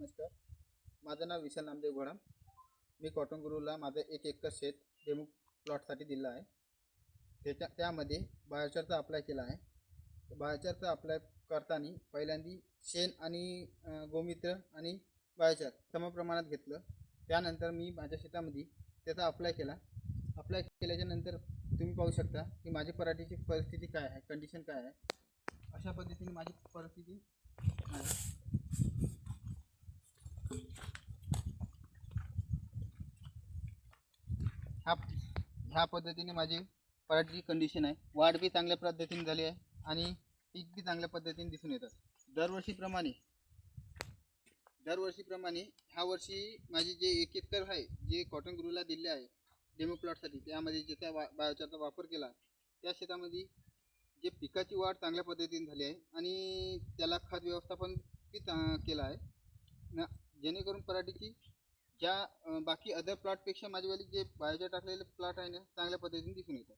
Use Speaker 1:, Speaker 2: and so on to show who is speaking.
Speaker 1: नमस्कार. माझं नाव विशाल नामदेव घोडम. मी कॉटन गुरुला माझं 1 एकर शेत डेमो प्लॉटसाठी दिलं आहे. त्यामध्ये बायोचारचा अप्लाय केला आहे. बायोचारचा अप्लाय करताना पहिल्यांदा शेण आणि गोमित्र आणि बायोचार समप्रमाणात घेतलं. त्यानंतर मी माझ्या शेतामध्ये त्याचा अप्लाय केला. अप्लाय केल्याच्या नंतर तुम्ही पाहू शकता की माझी पराठीची परिस्थिती काय आहे, कंडिशन काय आहे. अशा पद्धतीने माझी परिस्थिती आहे. ह्या पद्धतीने माझी पराठीची कंडिशन आहे. वाढ बी चांगल्या पद्धतीने झाली आहे आणि पीक बी चांगल्या पद्धतीने दिसून येतात. दरवर्षीप्रमाणे ह्या वर्षी माझी जे 1 एकर आहे जे कॉटन गुरुला दिले आहे डेमो प्लॉटसाठी, त्यामध्ये ज्याचा बायोचारचा वापर केला त्या शेतामध्ये जे पिकाची वाढ चांगल्या पद्धतीने झाली आहे आणि त्याला खत व्यवस्थापन बी केलं आहे जेणेकरून पराठीची ज्या बाकी अदर प्लॉटपेक्षा माझीवाली जे बायोचार टाकलेले प्लॉट आहे ना चांगल्या पद्धतीने दिसून येतात.